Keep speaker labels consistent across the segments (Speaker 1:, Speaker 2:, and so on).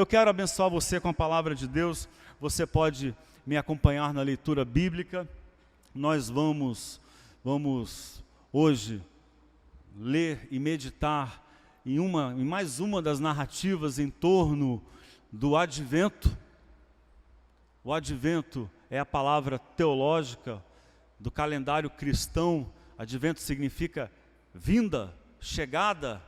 Speaker 1: Eu quero abençoar você com a palavra de Deus. Você pode me acompanhar na leitura bíblica. Nós vamos hoje ler e meditar em mais uma das narrativas em torno do advento. O advento é a palavra teológica do calendário cristão. Advento significa vinda, chegada,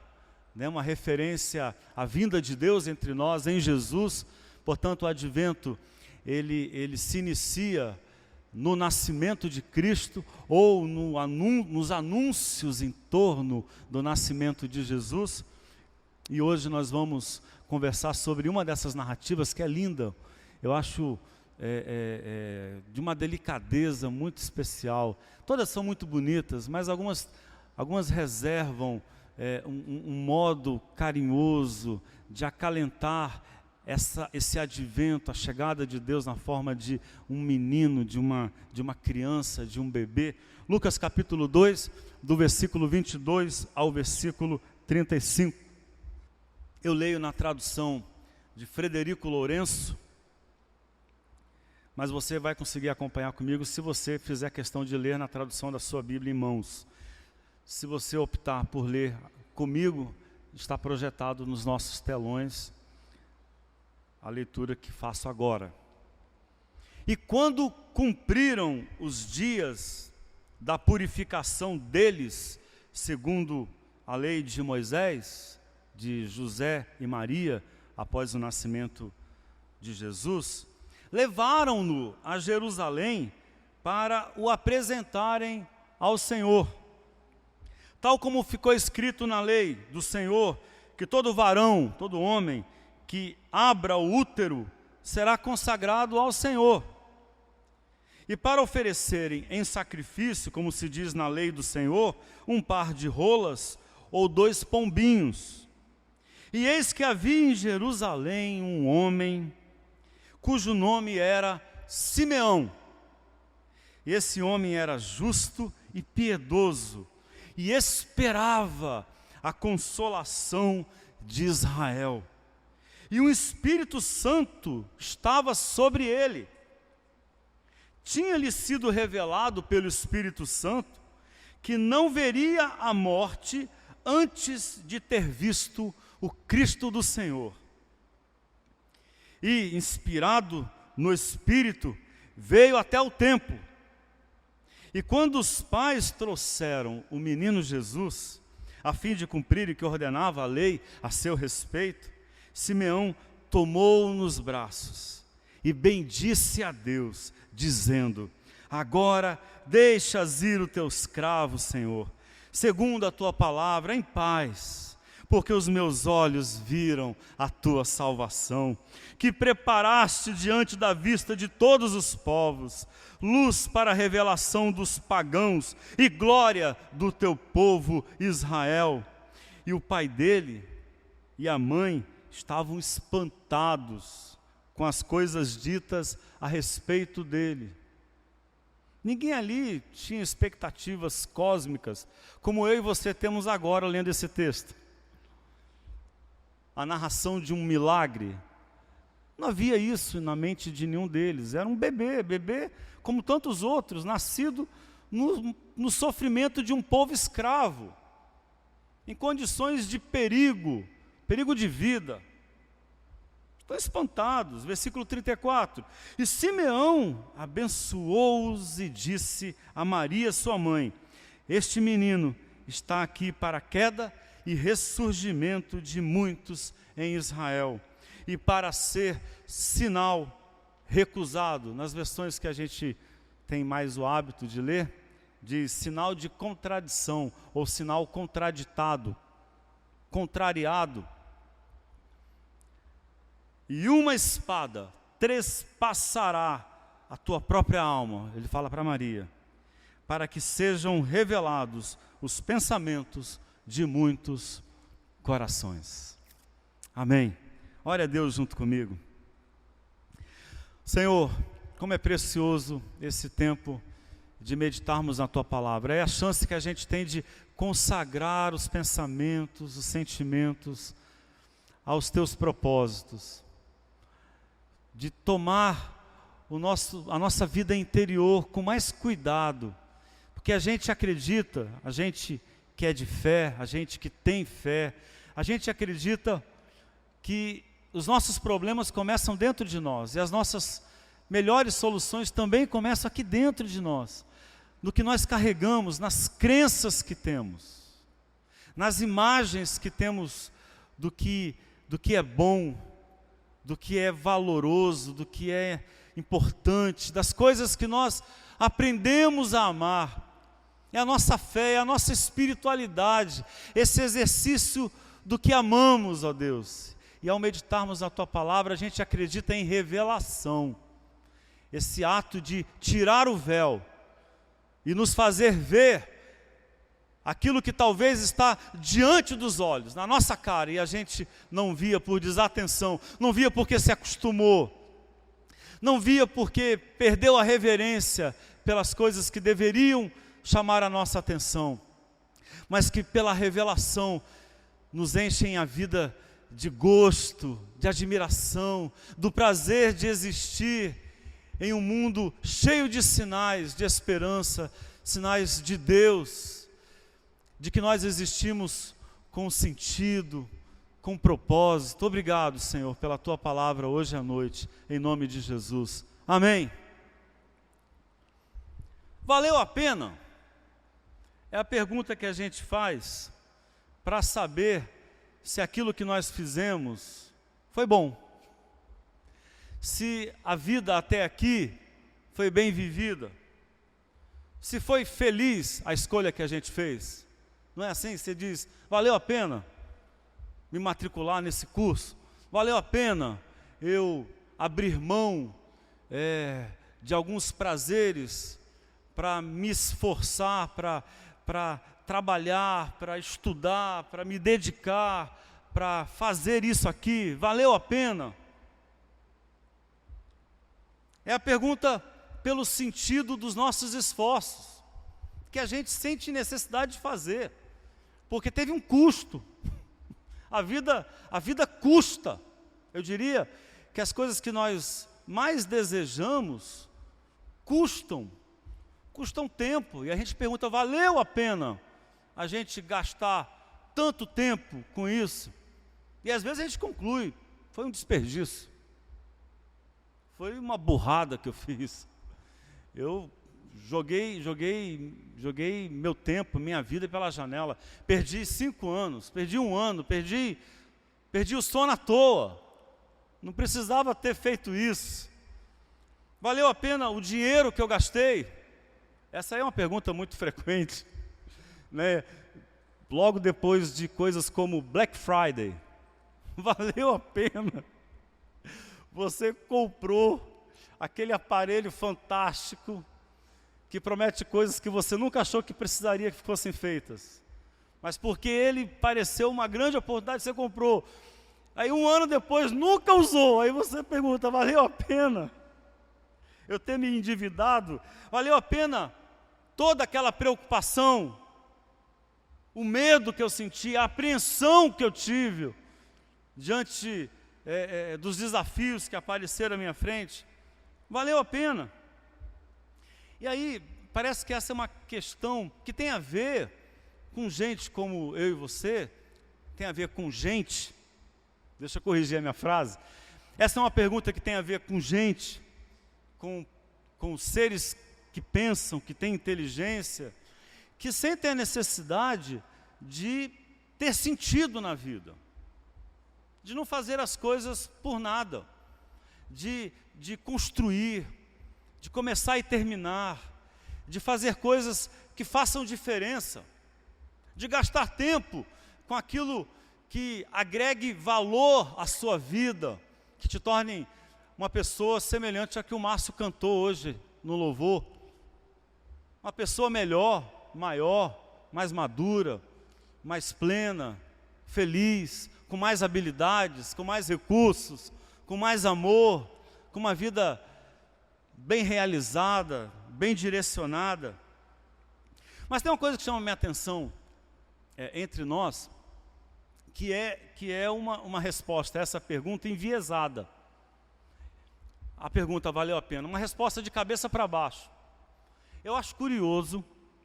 Speaker 1: né? Uma referência à vinda de Deus entre nós em Jesus. Portanto, o advento ele se inicia no nascimento de Cristo ou nos anúncios em torno do nascimento de Jesus. E hoje nós vamos conversar sobre uma dessas narrativas que é linda. Eu acho de uma delicadeza muito especial. Todas são muito bonitas, mas algumas reservam um modo carinhoso de acalentar esse advento, a chegada de Deus na forma de um menino, de uma criança, de um bebê. Lucas capítulo 2, do versículo 22 ao versículo 35. Eu leio na tradução de Frederico Lourenço, mas você vai conseguir acompanhar comigo se você fizer questão de ler na tradução da sua Bíblia em mãos. Se você optar por ler comigo, está projetado nos nossos telões a leitura que faço agora. E quando cumpriram os dias da purificação deles, segundo a lei de Moisés, de José e Maria, após o nascimento de Jesus, levaram-no a Jerusalém para o apresentarem ao Senhor. Tal como ficou escrito na lei do Senhor, que todo varão, todo homem que abra o útero será consagrado ao Senhor. E para oferecerem em sacrifício, como se diz na lei do Senhor, um par de rolas ou 2 pombinhos. E eis que havia em Jerusalém um homem cujo nome era Simeão. E esse homem era justo e piedoso, e esperava a consolação de Israel. E o Espírito Santo estava sobre ele. Tinha-lhe sido revelado pelo Espírito Santo que não veria a morte antes de ter visto o Cristo do Senhor. E, inspirado no Espírito, veio até o templo. E quando os pais trouxeram o menino Jesus, a fim de cumprir o que ordenava a lei a seu respeito, Simeão tomou-o nos braços e bendisse a Deus, dizendo: agora deixas ir o teu escravo, Senhor, segundo a tua palavra, em paz, porque os meus olhos viram a tua salvação, que preparaste diante da vista de todos os povos, luz para a revelação dos pagãos e glória do teu povo Israel. E o pai dele e a mãe estavam espantados com as coisas ditas a respeito dele. Ninguém ali tinha expectativas cósmicas, como eu e você temos agora lendo esse texto. A narração de um milagre. Não havia isso na mente de nenhum deles. Era um bebê como tantos outros, nascido no sofrimento de um povo escravo, em condições de perigo de vida. Estão espantados. Versículo 34. E Simeão abençoou-os e disse a Maria, sua mãe: este menino está aqui para a queda e ressurgimento de muitos em Israel, e para ser sinal recusado. Nas versões que a gente tem mais o hábito de ler, diz sinal de contradição, ou sinal contraditado, contrariado. E uma espada trespassará a tua própria alma, ele fala para Maria, para que sejam revelados os pensamentos de muitos corações. Amém. Ore a Deus junto comigo. Senhor, como é precioso esse tempo de meditarmos na Tua Palavra. É a chance que a gente tem de consagrar os pensamentos, os sentimentos aos Teus propósitos. de tomar a nossa vida interior com mais cuidado, porque a gente acredita, a gente que é de fé, a gente que tem fé, a gente acredita que os nossos problemas começam dentro de nós, e as nossas melhores soluções também começam aqui dentro de nós, no que nós carregamos, nas crenças que temos, nas imagens que temos do que é bom, do que é valoroso, do que é importante, das coisas que nós aprendemos a amar. É a nossa fé, é a nossa espiritualidade, esse exercício do que amamos, ó Deus. E ao meditarmos na Tua Palavra, a gente acredita em revelação, esse ato de tirar o véu e nos fazer ver aquilo que talvez está diante dos olhos, na nossa cara, e a gente não via por desatenção, não via porque se acostumou, não via porque perdeu a reverência pelas coisas que deveriam chamar a nossa atenção, mas que pela revelação nos enchem a vida de gosto, de admiração, do prazer de existir em um mundo cheio de sinais de esperança, sinais de Deus, de que nós existimos com sentido, com propósito. Obrigado, Senhor, pela Tua Palavra hoje à noite, em nome de Jesus. Amém. Valeu a pena? É a pergunta que a gente faz para saber se aquilo que nós fizemos foi bom. Se a vida até aqui foi bem vivida. Se foi feliz a escolha que a gente fez. Não é assim? Você diz, valeu a pena me matricular nesse curso? Valeu a pena eu abrir mão de alguns prazeres para me esforçar, para trabalhar, para estudar, para me dedicar, para fazer isso aqui? Valeu a pena? É a pergunta pelo sentido dos nossos esforços, que a gente sente necessidade de fazer, porque teve um custo. A vida custa. Eu diria que as coisas que nós mais desejamos custam tempo, e a gente pergunta, valeu a pena a gente gastar tanto tempo com isso? E às vezes a gente conclui, foi um desperdício, foi uma burrada que eu fiz. Eu joguei meu tempo, minha vida pela janela, perdi 5 anos, perdi 1 ano, perdi o sono à toa, não precisava ter feito isso. Valeu a pena o dinheiro que eu gastei? Essa é uma pergunta muito frequente, né? Logo depois de coisas como Black Friday. Valeu a pena? Você comprou aquele aparelho fantástico que promete coisas que você nunca achou que precisaria que fossem feitas, mas porque ele pareceu uma grande oportunidade, você comprou. Aí 1 ano depois nunca usou. Aí você pergunta, valeu a pena eu ter me endividado? Valeu a pena toda aquela preocupação, o medo que eu senti, a apreensão que eu tive diante dos desafios que apareceram à minha frente? Valeu a pena? E aí, parece que essa é uma questão que tem a ver com gente como eu e você, tem a ver com gente. Deixa eu corrigir a minha frase. Essa é uma pergunta que tem a ver com gente, com seres que pensam, que têm inteligência, que sentem a necessidade de ter sentido na vida, de não fazer as coisas por nada, de construir, de começar e terminar, de fazer coisas que façam diferença, de gastar tempo com aquilo que agregue valor à sua vida, que te torne uma pessoa semelhante à que o Márcio cantou hoje no louvor. Uma pessoa melhor, maior, mais madura, mais plena, feliz, com mais habilidades, com mais recursos, com mais amor, com uma vida bem realizada, bem direcionada. Mas tem uma coisa que chama a minha atenção entre nós, que é uma resposta a essa pergunta enviesada. a pergunta valeu a pena? Uma resposta de cabeça para baixo. Eu acho curioso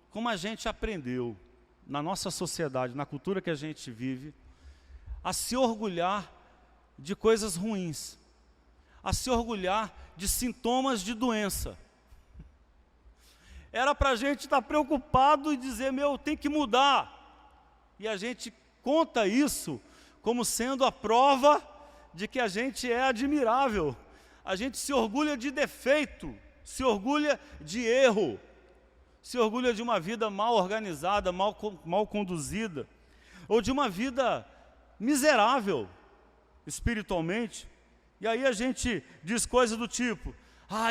Speaker 1: como a gente aprendeu, na nossa sociedade, na cultura que a gente vive, a se orgulhar de coisas ruins, a se orgulhar de sintomas de doença. Era para a gente estar preocupado e dizer, tem que mudar. E a gente conta isso como sendo a prova de que a gente é admirável. A gente se orgulha de defeito, se orgulha de erro, se orgulha de uma vida mal organizada, mal conduzida, ou de uma vida miserável espiritualmente. E aí a gente diz coisas do tipo,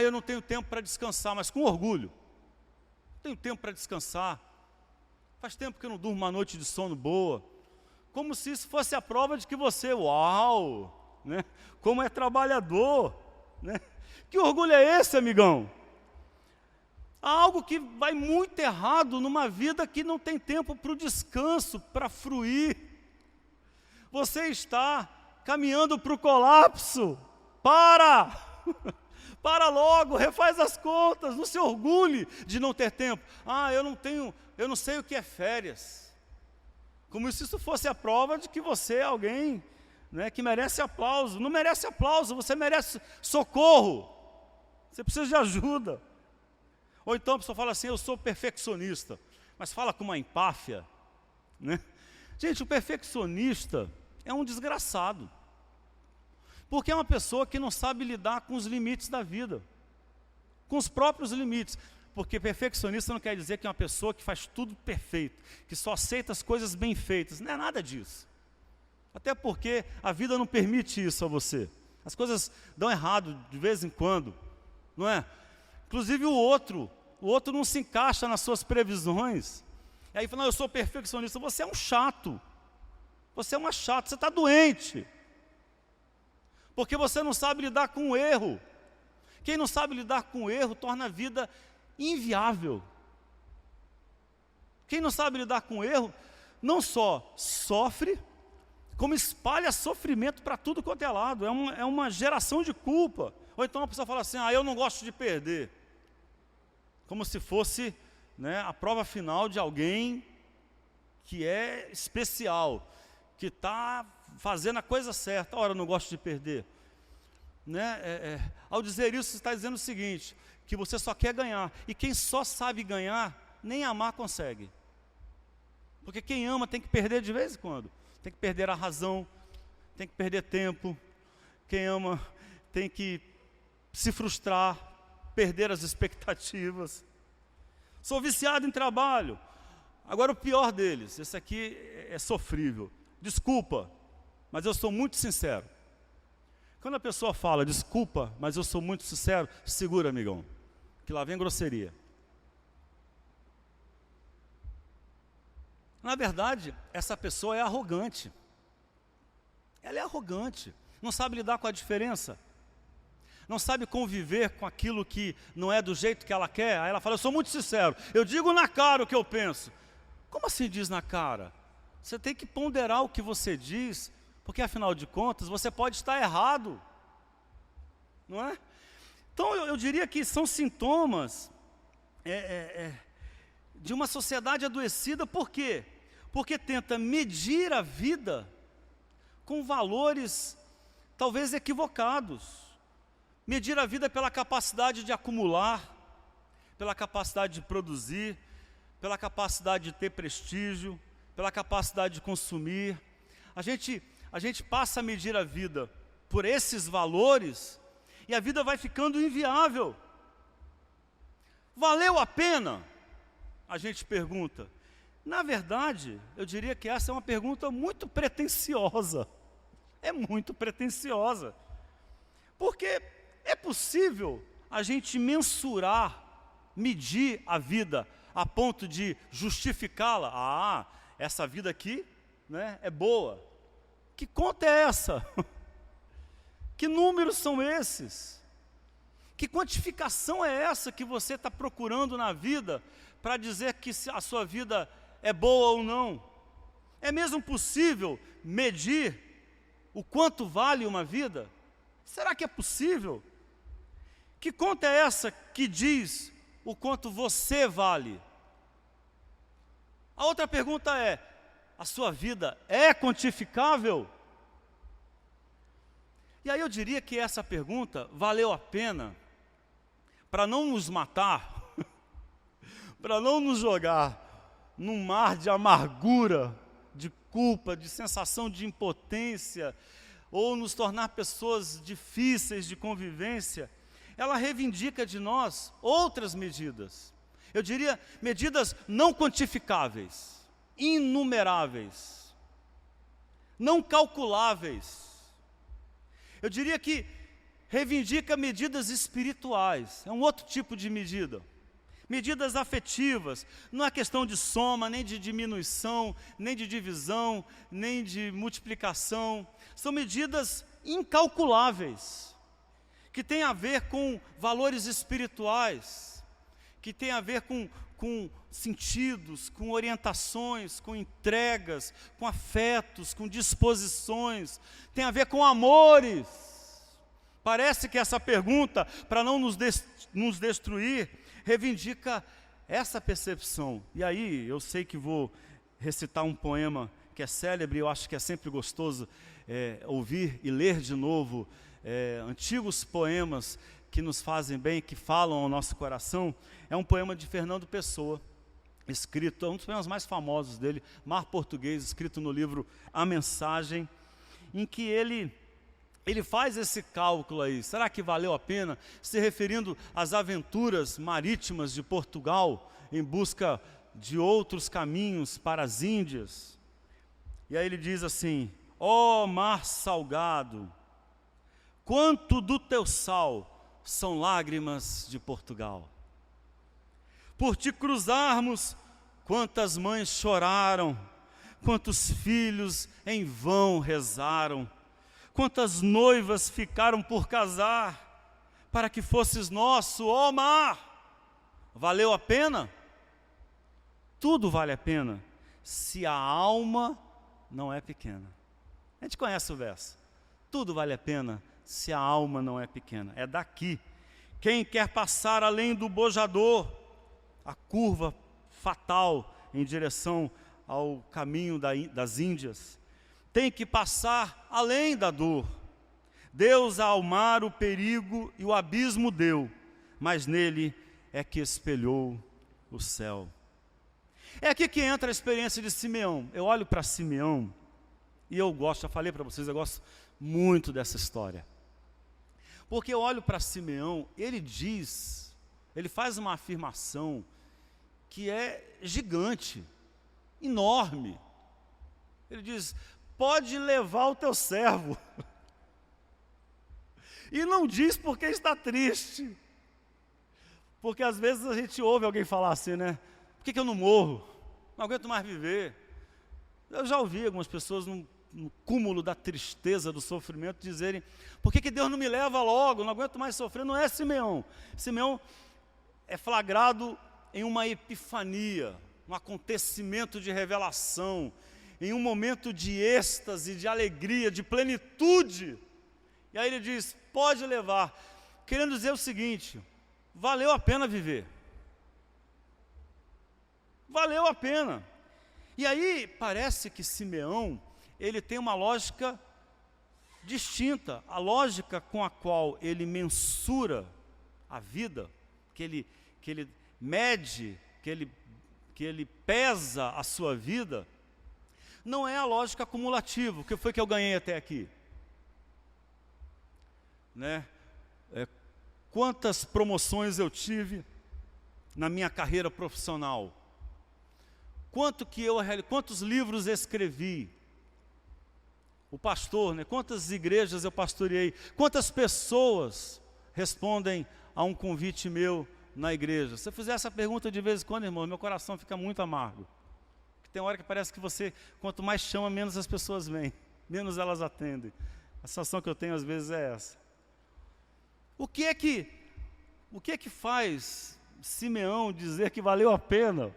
Speaker 1: eu não tenho tempo para descansar, mas com orgulho. Não tenho tempo para descansar, faz tempo que eu não durmo uma noite de sono boa, como se isso fosse a prova de que você, né? Como é trabalhador, né? Que orgulho é esse, amigão? Há algo que vai muito errado numa vida que não tem tempo para o descanso, para fruir. Você está caminhando para o colapso. Para logo, refaz as contas, não se orgulhe de não ter tempo. Eu não sei o que é férias. Como se isso fosse a prova de que você é alguém, né, que merece aplauso. Não merece aplauso, você merece socorro. Você precisa de ajuda. Ou então a pessoa fala assim, eu sou perfeccionista, mas fala com uma empáfia, né? Gente, o perfeccionista é um desgraçado, porque é uma pessoa que não sabe lidar com os limites da vida, com os próprios limites, porque perfeccionista não quer dizer que é uma pessoa que faz tudo perfeito, que só aceita as coisas bem feitas, não é nada disso, até porque a vida não permite isso a você, as coisas dão errado de vez em quando, não é? Inclusive o outro não se encaixa nas suas previsões. E aí fala, eu sou perfeccionista. Você é um chato. Você é uma chata, você está doente. Porque você não sabe lidar com o erro. Quem não sabe lidar com o erro torna a vida inviável. Quem não sabe lidar com o erro, não só sofre, como espalha sofrimento para tudo quanto é lado. É uma geração de culpa. Ou então a pessoa fala assim, eu não gosto de perder. Como se fosse, né, a prova final de alguém que é especial, que está fazendo a coisa certa. Ora, eu não gosto de perder. Né? Ao dizer isso, você está dizendo o seguinte, que você só quer ganhar. E quem só sabe ganhar, nem amar consegue. Porque quem ama tem que perder de vez em quando. Tem que perder a razão, tem que perder tempo. Quem ama tem que se frustrar, perder as expectativas. Sou viciado em trabalho. Agora o pior deles, esse aqui é sofrível. Desculpa, mas eu sou muito sincero. Quando a pessoa fala, desculpa, mas eu sou muito sincero, segura, amigão, que lá vem grosseria. Na verdade, essa pessoa é arrogante. Ela é arrogante, não sabe lidar com a diferença. Não sabe conviver com aquilo que não é do jeito que ela quer. Aí ela fala, eu sou muito sincero, eu digo na cara o que eu penso. Como assim diz na cara? Você tem que ponderar o que você diz, porque afinal de contas, você pode estar errado. Não é? Então eu diria que são sintomas de uma sociedade adoecida. Por quê? Porque tenta medir a vida com valores talvez equivocados. Medir a vida pela capacidade de acumular, pela capacidade de produzir, pela capacidade de ter prestígio, pela capacidade de consumir. A gente passa a medir a vida por esses valores e a vida vai ficando inviável. Valeu a pena? A gente pergunta. Na verdade, eu diria que essa é uma pergunta muito pretensiosa. É muito pretensiosa. Porque é possível a gente mensurar, medir a vida a ponto de justificá-la. Essa vida aqui, né, é boa. Que conta é essa? Que números são esses? Que quantificação é essa que você está procurando na vida para dizer que a sua vida é boa ou não? É mesmo possível medir o quanto vale uma vida? Será que é possível? Que conta é essa que diz o quanto você vale? A outra pergunta é: a sua vida é quantificável? E aí eu diria que essa pergunta valeu a pena para não nos matar, para não nos jogar num mar de amargura, de culpa, de sensação de impotência, ou nos tornar pessoas difíceis de convivência. Ela reivindica de nós outras medidas. Eu diria medidas não quantificáveis, inumeráveis, não calculáveis. Eu diria que reivindica medidas espirituais, é um outro tipo de medida. Medidas afetivas, não é questão de soma, nem de diminuição, nem de divisão, nem de multiplicação. São medidas incalculáveis, que têm a ver com valores espirituais, que têm a ver com sentidos, com orientações, com entregas, com afetos, com disposições, tem a ver com amores. Parece que essa pergunta, para não nos destruir, reivindica essa percepção. E aí, eu sei que vou recitar um poema que é célebre, eu acho que é sempre gostoso ouvir e ler de novo antigos poemas que nos fazem bem, que falam ao nosso coração. É um poema de Fernando Pessoa, escrito, é um dos poemas mais famosos dele, Mar Português, escrito no livro A Mensagem, em que ele faz esse cálculo aí: será que valeu a pena? Se referindo às aventuras marítimas de Portugal, em busca de outros caminhos para as Índias. E aí ele diz assim: ó mar salgado, quanto do teu sal são lágrimas de Portugal. Por te cruzarmos, quantas mães choraram, quantos filhos em vão rezaram, quantas noivas ficaram por casar, para que fosses nosso, ó mar. Valeu a pena? Tudo vale a pena, se a alma não é pequena. A gente conhece o verso. Tudo vale a pena, se a alma não é pequena. É daqui. Quem quer passar além do bojador, a curva fatal em direção ao caminho das Índias, tem que passar além da dor. Deus ao mar o perigo e o abismo deu, mas nele é que espelhou o céu. É aqui que entra a experiência de Simeão. Eu olho para Simeão e eu gosto, já falei para vocês, eu gosto muito dessa história. Porque eu olho para Simeão, ele faz uma afirmação que é gigante, enorme. Ele diz: pode levar o teu servo. E não diz porque está triste. Porque às vezes a gente ouve alguém falar assim, né? Por que eu não morro? Não aguento mais viver. Eu já ouvi algumas pessoas no cúmulo da tristeza, do sofrimento, dizerem: por que Deus não me leva logo? Não aguento mais sofrer. Não é Simeão. Simeão é flagrado em uma epifania, um acontecimento de revelação, em um momento de êxtase, de alegria, de plenitude. E aí ele diz: pode levar, querendo dizer o seguinte: valeu a pena viver. Valeu a pena. E aí parece que Simeão, ele tem uma lógica distinta, a lógica com a qual ele mensura a vida, que ele mede, que ele pesa a sua vida, não é a lógica acumulativa. O que foi que eu ganhei até aqui? Né? Quantas promoções eu tive na minha carreira profissional? Quantos livros escrevi? O pastor, né? Quantas igrejas eu pastoreei? Quantas pessoas respondem a um convite meu na igreja? Se eu fizer essa pergunta de vez em quando, irmão, meu coração fica muito amargo. Tem hora que parece que você, quanto mais chama, menos as pessoas vêm, menos elas atendem. A sensação que eu tenho às vezes é essa. O que é que faz Simeão dizer que valeu a pena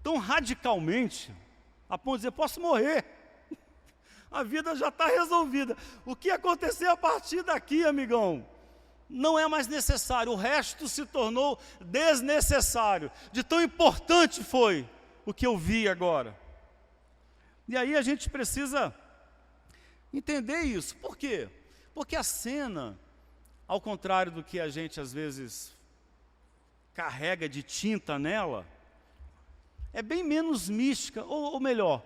Speaker 1: tão radicalmente, a ponto de dizer: posso morrer, a vida já está resolvida. O que acontecer a partir daqui, amigão, não é mais necessário, o resto se tornou desnecessário. De tão importante foi o que eu vi agora. E aí a gente precisa entender isso. Por quê? Porque a cena, ao contrário do que a gente às vezes carrega de tinta nela, é bem menos mística, ou melhor,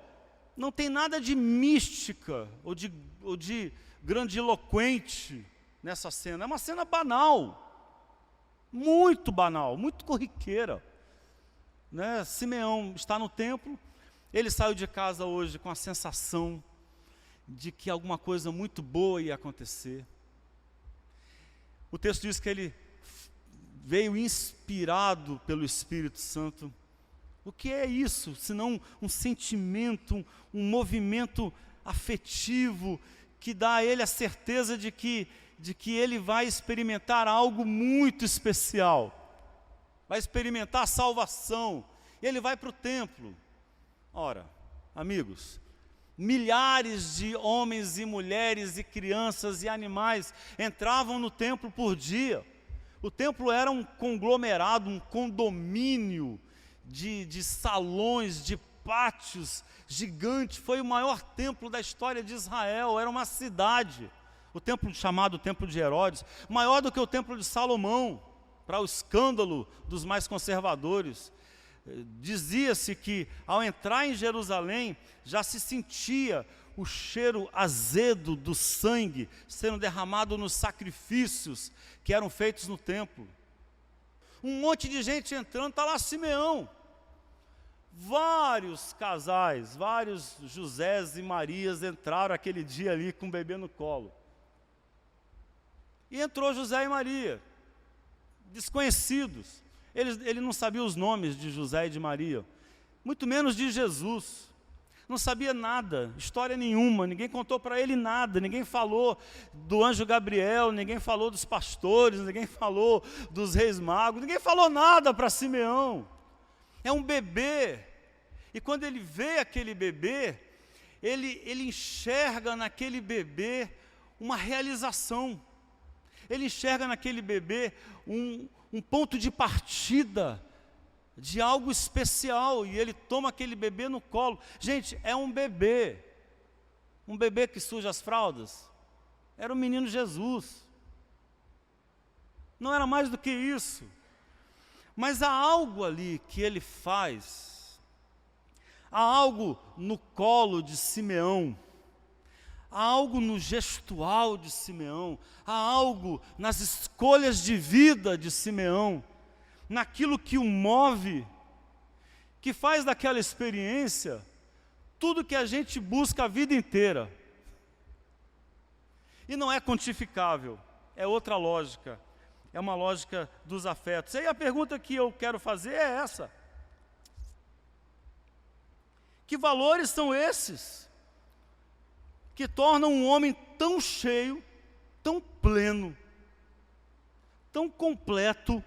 Speaker 1: não tem nada de mística ou de grandiloquente nessa cena. É uma cena banal, muito corriqueira, né? Simeão está no templo, ele saiu de casa hoje com a sensação de que alguma coisa muito boa ia acontecer. O texto diz que ele veio inspirado pelo Espírito Santo. O que é isso, senão um sentimento, um movimento afetivo que dá a ele a certeza de que ele vai experimentar algo muito especial, vai experimentar a salvação, e ele vai para o templo. Ora, amigos, milhares de homens e mulheres e crianças e animais entravam no templo por dia. O templo era um conglomerado, um condomínio de salões, de pátios gigante. Foi o maior templo da história de Israel, era uma cidade. O templo chamado Templo de Herodes, maior do que o Templo de Salomão, para o escândalo dos mais conservadores. Dizia-se que ao entrar em Jerusalém, já se sentia o cheiro azedo do sangue sendo derramado nos sacrifícios que eram feitos no templo. Um monte de gente entrando, está lá Simeão. Vários casais, vários Josés e Marias entraram aquele dia ali com o bebê no colo. E entrou José e Maria, desconhecidos. Ele não sabia os nomes de José e de Maria, muito menos de Jesus. Não sabia nada, história nenhuma, ninguém contou para ele nada, ninguém falou do anjo Gabriel, ninguém falou dos pastores, ninguém falou dos reis magos, ninguém falou nada para Simeão. É um bebê, e quando ele vê aquele bebê, ele enxerga naquele bebê uma realização, ele enxerga naquele bebê um ponto de partida de algo especial, e ele toma aquele bebê no colo. Gente, é um bebê que suja as fraldas, era o menino Jesus, não era mais do que isso. Mas há algo ali que ele faz, há algo no colo de Simeão, há algo no gestual de Simeão, há algo nas escolhas de vida de Simeão, naquilo que o move, que faz daquela experiência tudo que a gente busca a vida inteira. E não é quantificável, é outra lógica, é uma lógica dos afetos. E aí a pergunta que eu quero fazer é essa: que valores são esses que tornam um homem tão cheio, tão pleno, tão completo,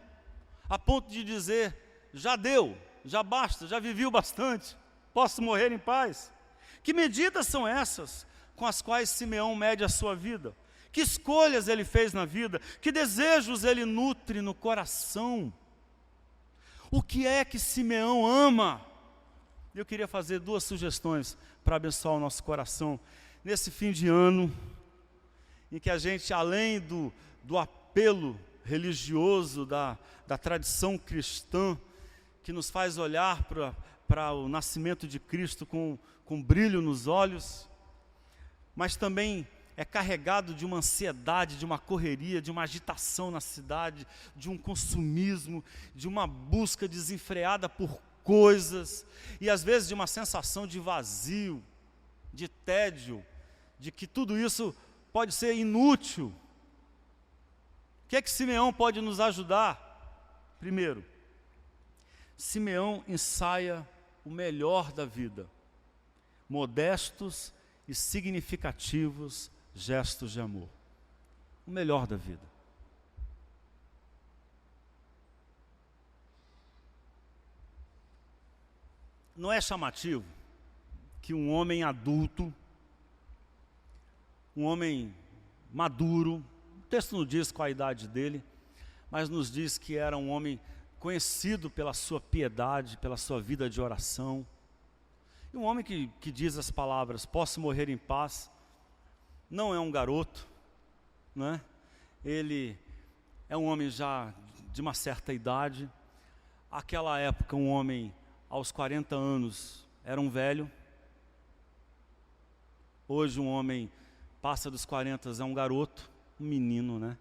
Speaker 1: a ponto de dizer, já deu, já basta, já vivi o bastante, posso morrer em paz? Que medidas são essas com as quais Simeão mede a sua vida? Que escolhas ele fez na vida? Que desejos ele nutre no coração? O que é que Simeão ama? Eu queria fazer duas sugestões para abençoar o nosso coração nesse fim de ano, em que a gente, além do apelo religioso, da tradição cristã, que nos faz olhar para o nascimento de Cristo com brilho nos olhos, mas também é carregado de uma ansiedade, de uma correria, de uma agitação na cidade, de um consumismo, de uma busca desenfreada por coisas, e às vezes de uma sensação de vazio, de tédio, de que tudo isso pode ser inútil. O que é que Simeão pode nos ajudar? Primeiro, Simeão ensaia o melhor da vida, modestos e significativos gestos de amor, o melhor da vida. Não é chamativo que um homem adulto, um homem maduro, texto não diz qual a idade dele, mas nos diz que era um homem conhecido pela sua piedade, pela sua vida de oração. E um homem que diz as palavras, posso morrer em paz, não é um garoto, né? Ele é um homem já de uma certa idade. Aquela época, um homem aos 40 anos era um velho. Hoje um homem passa dos 40, é um garoto, um menino, né?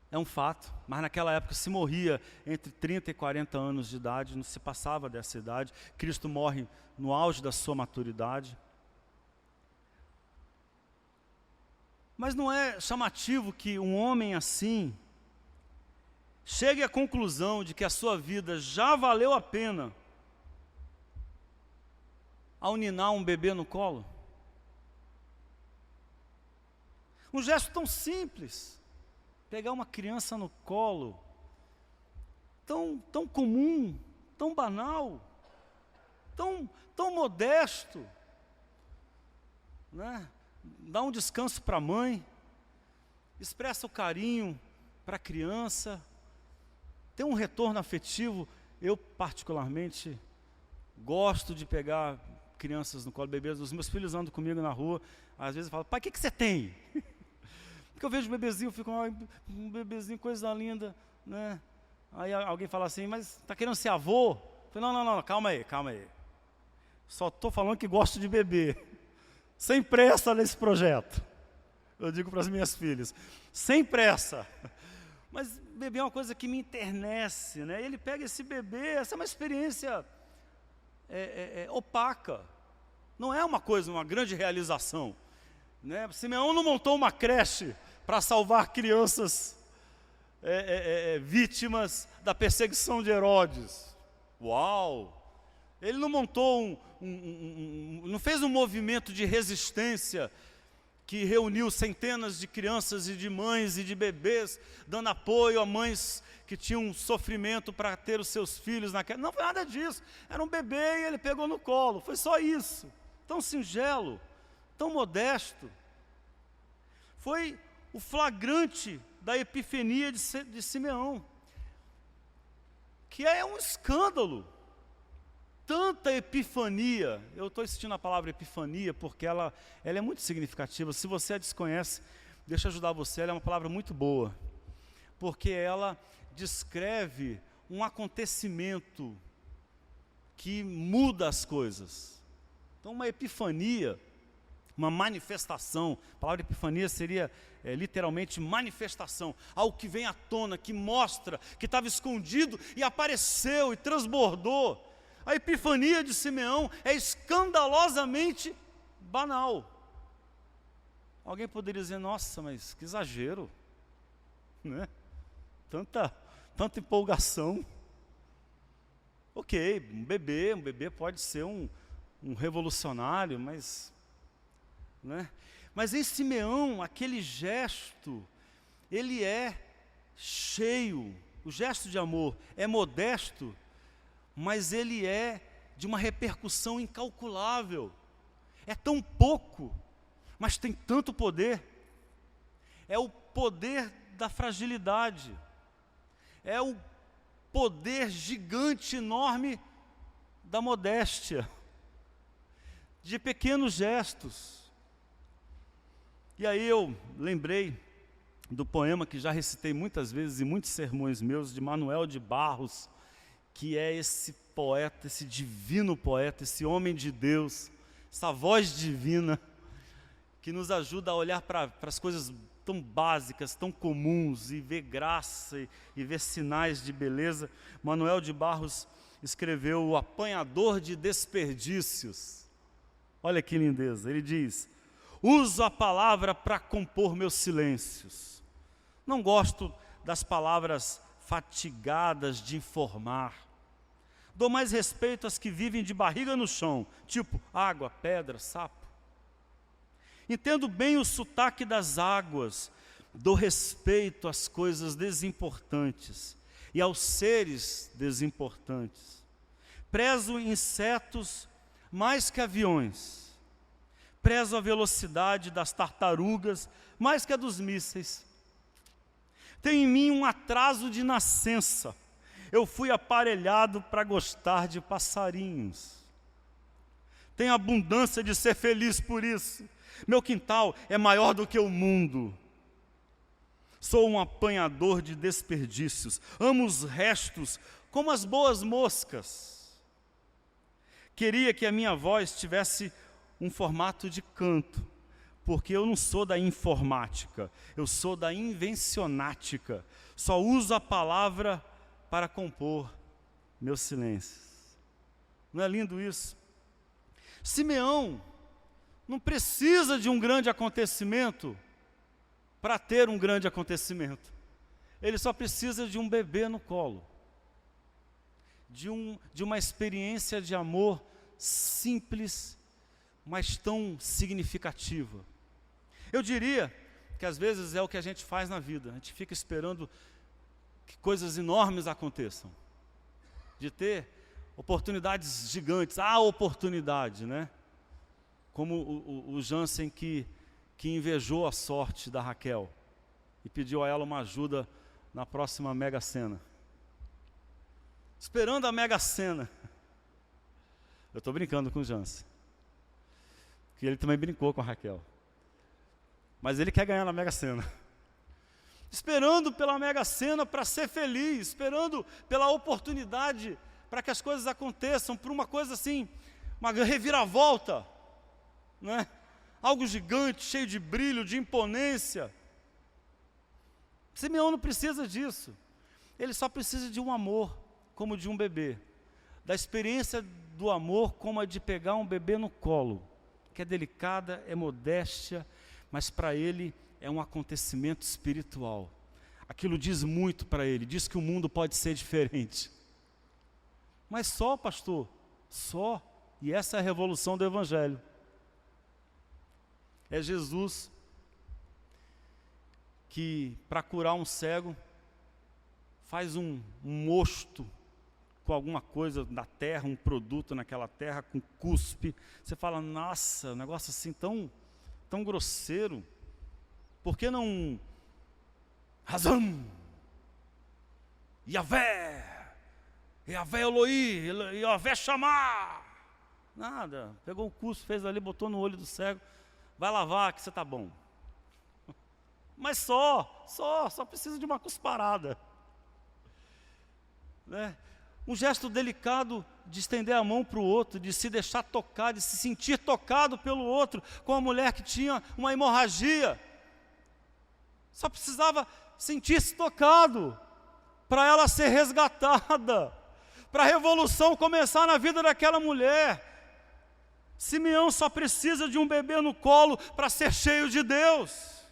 Speaker 1: É um fato, mas naquela época se morria entre 30 e 40 anos de idade, não se passava dessa idade. Cristo morre no auge da sua maturidade. Mas não é chamativo que um homem assim chegue à conclusão de que a sua vida já valeu a pena ao ninar um bebê no colo? Um gesto tão simples, pegar uma criança no colo, tão comum, tão banal, tão modesto, né? Dá um descanso para a mãe, expressa o carinho para a criança, tem um retorno afetivo. Eu particularmente gosto de pegar crianças no colo, bebês. Os meus filhos andam comigo na rua, às vezes eu falo, pai, o que você tem? Porque eu vejo um bebezinho, eu fico, um bebezinho, coisa linda, né? Aí alguém fala assim, mas está querendo ser avô? Eu falo, não, calma aí. Só estou falando que gosto de bebê. Sem pressa nesse projeto. Eu digo para as minhas filhas, sem pressa. Mas bebê é uma coisa que me enternece, né? Ele pega esse bebê, essa é uma experiência opaca. Não é uma coisa, uma grande realização, né? Simeão não montou uma creche para salvar crianças vítimas da perseguição de Herodes. Uau! Ele não montou não fez um movimento de resistência que reuniu centenas de crianças e de mães e de bebês, dando apoio a mães que tinham sofrimento para ter os seus filhos naquela. Não foi nada disso. Era um bebê e ele pegou no colo. Foi só isso. Tão singelo, tão modesto. Foi o flagrante da epifania de Simeão, que é um escândalo. Tanta epifania, eu estou insistindo na palavra epifania porque ela é muito significativa. Se você a desconhece, deixa eu ajudar você, ela é uma palavra muito boa, porque ela descreve um acontecimento que muda as coisas. Então uma epifania, uma manifestação, a palavra epifania seria literalmente manifestação, algo que vem à tona, que mostra, que estava escondido e apareceu e transbordou. A epifania de Simeão é escandalosamente banal. Alguém poderia dizer, nossa, mas que exagero, né? Tanta empolgação. Ok, um bebê pode ser um revolucionário, mas, né? Mas em Simeão, aquele gesto, ele é cheio, o gesto de amor é modesto, mas ele é de uma repercussão incalculável. É tão pouco, mas tem tanto poder. É o poder da fragilidade. É o poder gigante, enorme da modéstia. De pequenos gestos. E aí eu lembrei do poema que já recitei muitas vezes em muitos sermões meus, de Manuel de Barros, que é esse poeta, esse divino poeta, esse homem de Deus, essa voz divina, que nos ajuda a olhar para as coisas tão básicas, tão comuns, e ver graça e ver sinais de beleza. Manuel de Barros escreveu O Apanhador de Desperdícios. Olha que lindeza, ele diz, uso a palavra para compor meus silêncios. Não gosto das palavras fatigadas de informar. Dou mais respeito às que vivem de barriga no chão, tipo água, pedra, sapo. Entendo bem o sotaque das águas, dou respeito às coisas desimportantes e aos seres desimportantes. Prezo insetos mais que aviões. Prezo a velocidade das tartarugas mais que a dos mísseis. Tenho em mim um atraso de nascença. Eu fui aparelhado para gostar de passarinhos. Tenho abundância de ser feliz por isso. Meu quintal é maior do que o mundo. Sou um apanhador de desperdícios. Amo os restos como as boas moscas. Queria que a minha voz tivesse um formato de canto, porque eu não sou da informática, eu sou da invencionática. Só uso a palavra para compor meus silêncios. Não é lindo isso? Simeão não precisa de um grande acontecimento para ter um grande acontecimento. Ele só precisa de um bebê no colo, de uma experiência de amor simples, mas tão significativa. Eu diria que às vezes é o que a gente faz na vida. A gente fica esperando que coisas enormes aconteçam, de ter oportunidades gigantes. Há oportunidade, né? Como o Jansen que invejou a sorte da Raquel e pediu a ela uma ajuda na próxima Mega Sena. Esperando a Mega Sena. Eu estou brincando com o Jansen, que ele também brincou com a Raquel. Mas ele quer ganhar na Mega Sena. Esperando pela Mega Sena para ser feliz, esperando pela oportunidade para que as coisas aconteçam, por uma coisa assim, uma reviravolta, né? Algo gigante, cheio de brilho, de imponência. Simeão não precisa disso. Ele só precisa de um amor, como de um bebê. Da experiência do amor, como a de pegar um bebê no colo, que é delicada, é modéstia, mas para ele é um acontecimento espiritual. Aquilo diz muito para ele, diz que o mundo pode ser diferente. Mas só, pastor, só. E essa é a revolução do Evangelho. É Jesus que, para curar um cego, faz um mosto com alguma coisa da terra, um produto naquela terra, com cuspe. Você fala, nossa, um negócio assim tão grosseiro. Por que não Razão, Yahvé Eloí, Yahvé Chamar? Nada, pegou o cuspe, fez ali, botou no olho do cego, vai lavar que você está bom. Mas só precisa de uma cusparada, né? Um gesto delicado de estender a mão para o outro, de se deixar tocar, de se sentir tocado pelo outro, com a mulher que tinha uma hemorragia. Só precisava sentir-se tocado para ela ser resgatada, para a revolução começar na vida daquela mulher. Simeão só precisa de um bebê no colo para ser cheio de Deus.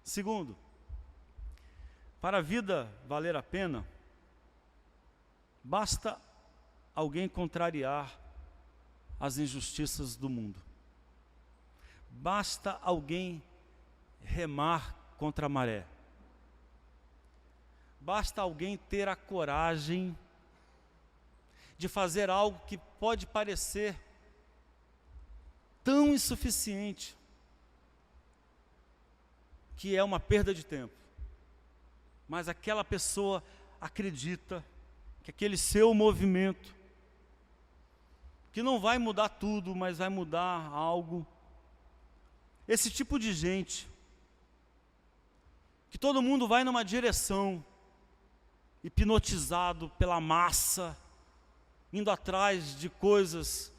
Speaker 1: Segundo, para a vida valer a pena, basta alguém contrariar as injustiças do mundo. Basta alguém remar contra a maré. Basta alguém ter a coragem de fazer algo que pode parecer tão insuficiente, que é uma perda de tempo. Mas aquela pessoa acredita que aquele seu movimento, que não vai mudar tudo, mas vai mudar algo. Esse tipo de gente, que todo mundo vai numa direção, hipnotizado pela massa, indo atrás de coisas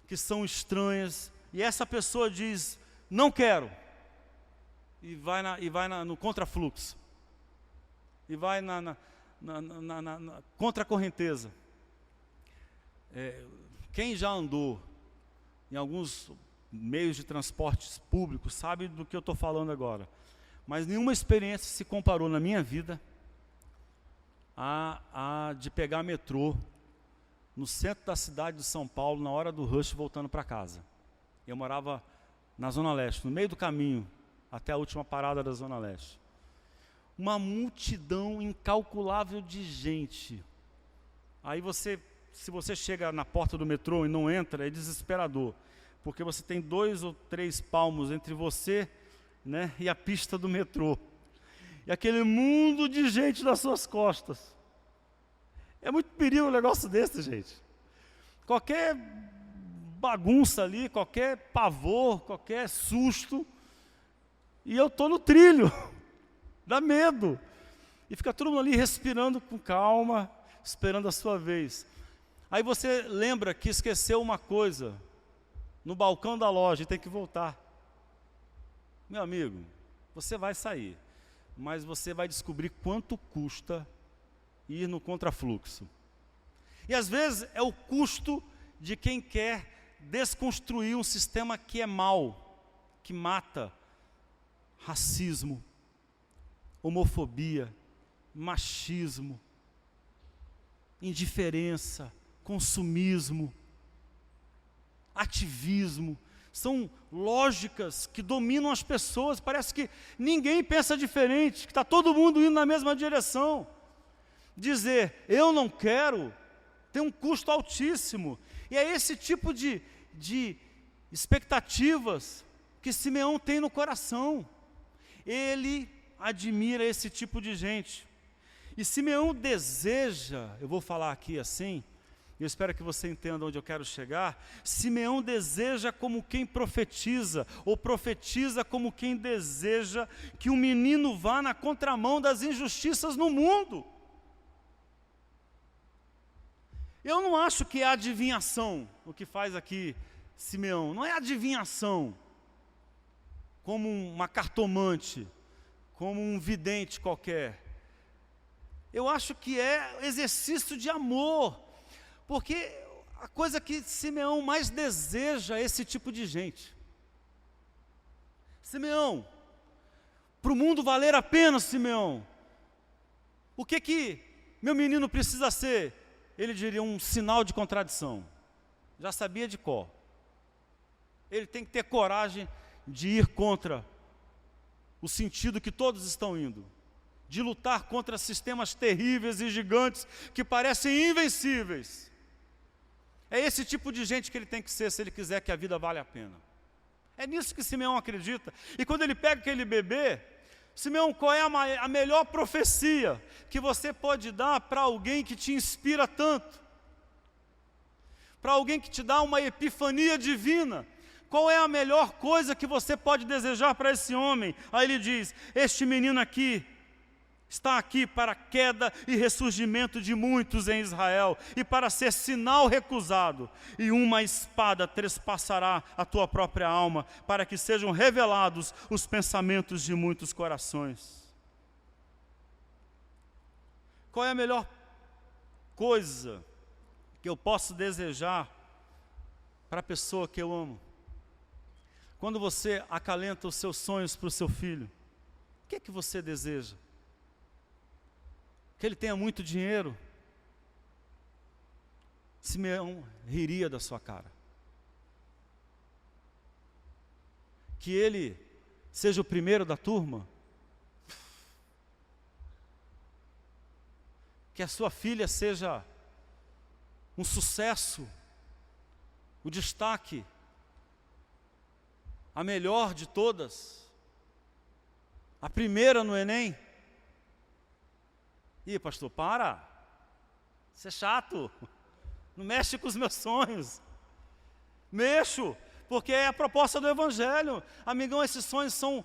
Speaker 1: que são estranhas, e essa pessoa diz, não quero, e vai no contrafluxo, e vai na contra-correnteza. Quem já andou em alguns meios de transportes públicos sabe do que eu estou falando agora, mas nenhuma experiência se comparou na minha vida a de pegar metrô no centro da cidade de São Paulo, na hora do rush, voltando para casa. Eu morava na Zona Leste, no meio do caminho, até a última parada da Zona Leste. Uma multidão incalculável de gente. Aí você se você chega na porta do metrô e não entra, é desesperador, porque você tem 2 ou 3 palmos entre você, né, e a pista do metrô, e aquele mundo de gente nas suas costas. É muito perigo um negócio desse, gente. Qualquer bagunça ali, qualquer pavor, qualquer susto, e eu estou no trilho, dá medo. E fica todo mundo ali respirando com calma, esperando a sua vez. Aí você lembra que esqueceu uma coisa no balcão da loja e tem que voltar. Meu amigo, você vai sair, mas você vai descobrir quanto custa ir no contrafluxo. E às vezes é o custo de quem quer desconstruir um sistema que é mau, que mata. Racismo, homofobia, machismo, indiferença, consumismo, ativismo. São lógicas que dominam as pessoas. Parece que ninguém pensa diferente, que está todo mundo indo na mesma direção. Dizer, eu não quero, tem um custo altíssimo. E é esse tipo de expectativas que Simeão tem no coração. Ele admira esse tipo de gente. E Simeão deseja, eu vou falar aqui assim, eu espero que você entenda onde eu quero chegar. Simeão deseja como quem profetiza, ou profetiza como quem deseja que o menino vá na contramão das injustiças no mundo. Eu não acho que é adivinhação o que faz aqui Simeão, não é adivinhação, como uma cartomante, como um vidente qualquer. Eu acho que é exercício de amor, porque a coisa que Simeão mais deseja é esse tipo de gente. Simeão, para o mundo valer a pena, Simeão, o que meu menino precisa ser? Ele diria um sinal de contradição. Já sabia de cor. Ele tem que ter coragem de ir contra o sentido que todos estão indo, de lutar contra sistemas terríveis e gigantes que parecem invencíveis. É esse tipo de gente que ele tem que ser se ele quiser que a vida vale a pena. É nisso que Simeão acredita. E quando ele pega aquele bebê, Simeão, qual é a melhor profecia que você pode dar para alguém que te inspira tanto? Para alguém que te dá uma epifania divina? Qual é a melhor coisa que você pode desejar para esse homem? Aí ele diz, este menino aqui, está aqui para a queda e ressurgimento de muitos em Israel, e para ser sinal recusado, e uma espada trespassará a tua própria alma, para que sejam revelados os pensamentos de muitos corações. Qual é a melhor coisa que eu posso desejar para a pessoa que eu amo? Quando você acalenta os seus sonhos para o seu filho, o que é que você deseja? Que ele tenha muito dinheiro? Simeão riria da sua cara. Que ele seja o primeiro da turma? Que a sua filha seja um sucesso, o destaque, a melhor de todas, a primeira no Enem? Ih, pastor, para, isso é chato, não mexe com os meus sonhos. Mexo, porque é a proposta do Evangelho. Amigão, esses sonhos são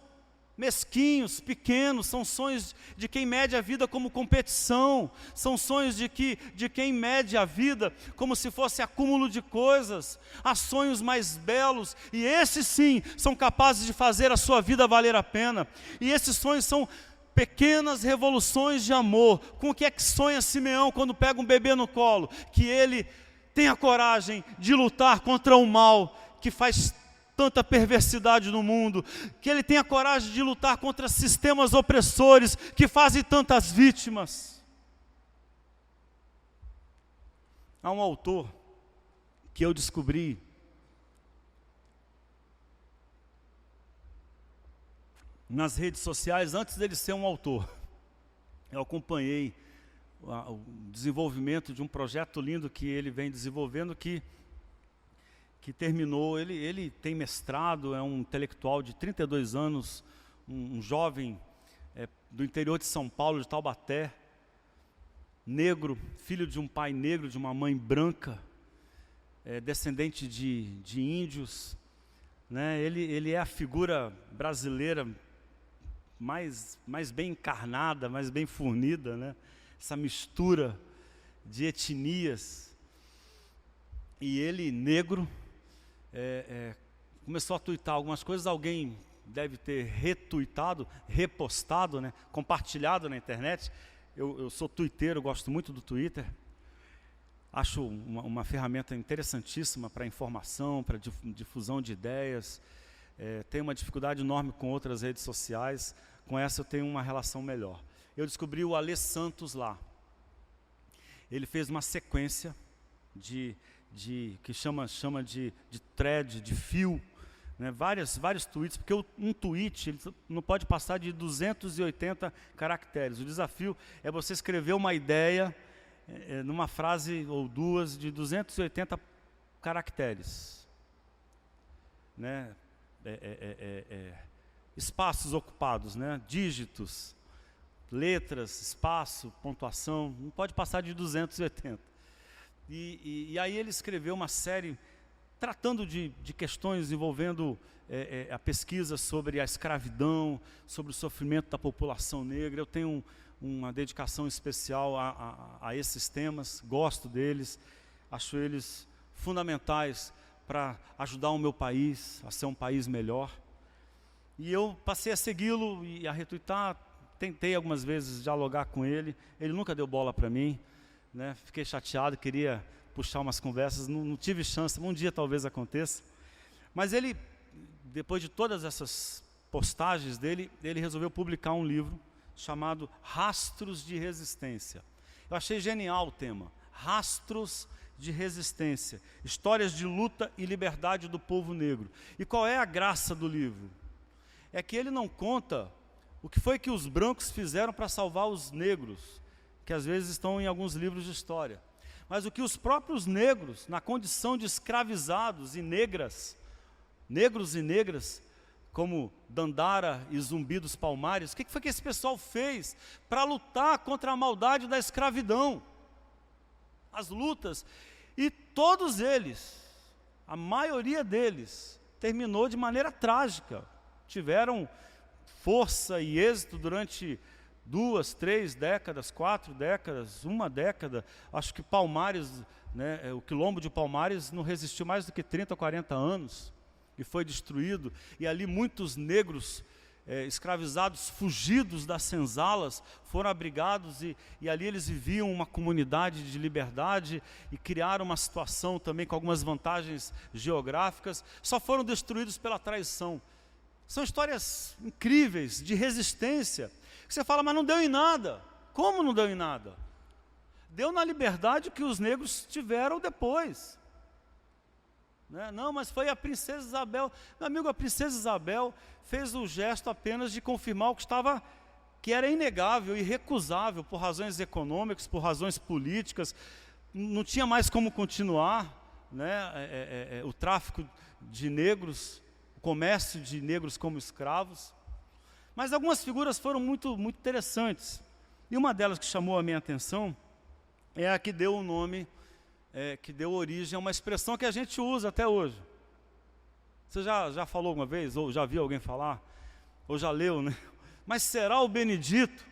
Speaker 1: mesquinhos, pequenos, são sonhos de quem mede a vida como competição, são sonhos de quem mede a vida como se fosse acúmulo de coisas. Há sonhos mais belos, e esses sim são capazes de fazer a sua vida valer a pena, e esses sonhos são pequenas revoluções de amor. Com o que é que sonha Simeão quando pega um bebê no colo? Que ele tenha coragem de lutar contra o mal que faz tanta perversidade no mundo, que ele tenha coragem de lutar contra sistemas opressores que fazem tantas vítimas. Há um autor que eu descobri nas redes sociais antes dele ser um autor. Eu acompanhei o desenvolvimento de um projeto lindo que ele vem desenvolvendo, que terminou. Ele tem mestrado, é um intelectual de 32 anos, um jovem do interior de São Paulo, de Taubaté, negro, filho de um pai negro, de uma mãe branca, descendente de índios, né? Ele é a figura brasileira mais bem encarnada, mais bem fornida, né? Essa mistura de etnias. E ele, negro, começou a tuitar algumas coisas. Alguém deve ter retuitado, repostado, né? Compartilhado na internet. Eu sou tuiteiro, gosto muito do Twitter. Acho uma ferramenta interessantíssima para informação, para difusão de ideias. Tenho uma dificuldade enorme com outras redes sociais. Com essa eu tenho uma relação melhor. Eu descobri o Alê Santos lá. Ele fez uma sequência que chama de thread, de fio, né? Vários tweets, porque um tweet ele não pode passar de 280 caracteres. O desafio é você escrever uma ideia numa frase ou duas de 280 caracteres, né? Espaços ocupados, né? Dígitos, letras, espaço, pontuação, não pode passar de 280. E aí ele escreveu uma série tratando de questões envolvendo a pesquisa sobre a escravidão, sobre o sofrimento da população negra. Eu tenho uma dedicação especial a esses temas, gosto deles, acho eles fundamentais para ajudar o meu país a ser um país melhor. E eu passei a segui-lo e a retuitar, tentei algumas vezes dialogar com ele nunca deu bola para mim, né? Fiquei chateado, queria puxar umas conversas, não tive chance, um dia talvez aconteça. Mas ele, depois de todas essas postagens dele, ele resolveu publicar um livro chamado Rastros de Resistência. Eu achei genial o tema, Rastros de Resistência, histórias de luta e liberdade do povo negro. E qual é a graça do livro? É que ele não conta o que foi que os brancos fizeram para salvar os negros, que às vezes estão em alguns livros de história, mas o que os próprios negros, na condição de escravizados e negros e negras, como Dandara e Zumbi dos Palmares, o que foi que esse pessoal fez para lutar contra a maldade da escravidão? As lutas, e todos eles, a maioria deles, terminou de maneira trágica, tiveram força e êxito durante 2, 3 décadas, 4 décadas, uma década. Acho que Palmares, né, o quilombo de Palmares não resistiu mais do que 30 ou 40 anos e foi destruído. E ali muitos negros escravizados, fugidos das senzalas, foram abrigados e ali eles viviam uma comunidade de liberdade e criaram uma situação também com algumas vantagens geográficas. Só foram destruídos pela traição. São histórias incríveis de resistência. Você fala, mas não deu em nada. Como não deu em nada? Deu na liberdade que os negros tiveram depois, né? Não, mas foi a princesa Isabel. Meu amigo, a princesa Isabel fez o gesto apenas de confirmar o que era inegável e irrecusável por razões econômicas, por razões políticas. Não tinha mais como continuar, né? O tráfico de negros, o comércio de negros como escravos. Mas algumas figuras foram muito interessantes. E uma delas que chamou a minha atenção é a que deu o nome, que deu origem a uma expressão que a gente usa até hoje. Você já falou alguma vez, ou já viu alguém falar, ou já leu, né? Mas será o Benedito?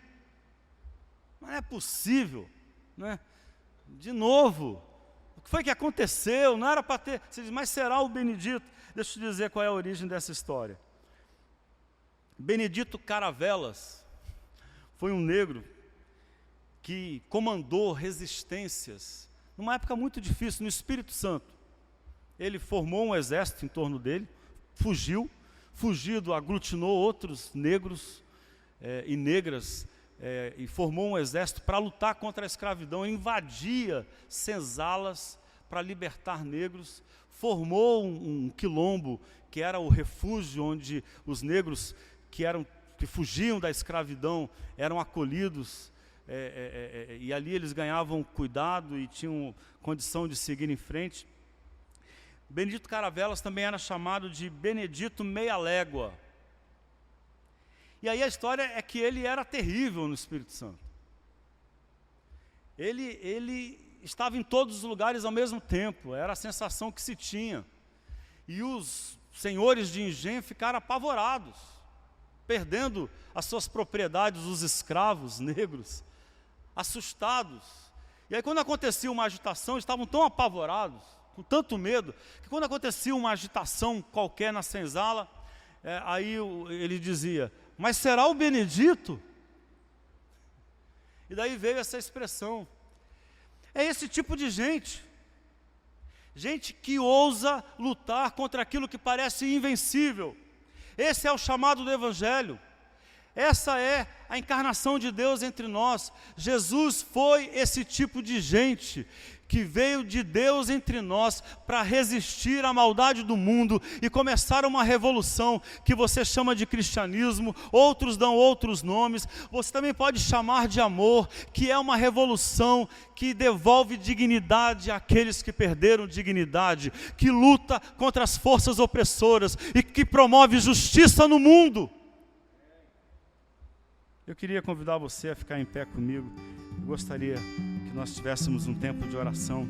Speaker 1: Não é possível, né? De novo, o que foi que aconteceu? Não era para ter. Você diz, mas será o Benedito? Deixa eu te dizer qual é a origem dessa história. Benedito Caravelas foi um negro que comandou resistências numa época muito difícil, no Espírito Santo. Ele formou um exército em torno dele, fugido, aglutinou outros negros e negras, e formou um exército para lutar contra a escravidão, invadia senzalas para libertar negros, formou um quilombo, que era o refúgio onde os negros que fugiam da escravidão eram acolhidos, e ali eles ganhavam cuidado e tinham condição de seguir em frente. Benedito Caravelas também era chamado de Benedito Meia Légua. E aí a história é que ele era terrível no Espírito Santo. Ele estava em todos os lugares ao mesmo tempo, era a sensação que se tinha. E os senhores de engenho ficaram apavorados, perdendo as suas propriedades, os escravos negros, assustados. E aí quando acontecia uma agitação, estavam tão apavorados, com tanto medo, que quando acontecia uma agitação qualquer na senzala, aí ele dizia: mas será o Benedito? E daí veio essa expressão. É esse tipo de gente. Gente que ousa lutar contra aquilo que parece invencível. Esse é o chamado do Evangelho. Essa é a encarnação de Deus entre nós. Jesus foi esse tipo de gente que veio de Deus entre nós para resistir à maldade do mundo e começar uma revolução que você chama de cristianismo, outros dão outros nomes, você também pode chamar de amor, que é uma revolução que devolve dignidade àqueles que perderam dignidade, que luta contra as forças opressoras e que promove justiça no mundo. Eu queria convidar você a ficar em pé comigo. Eu gostaria que nós tivéssemos um tempo de oração.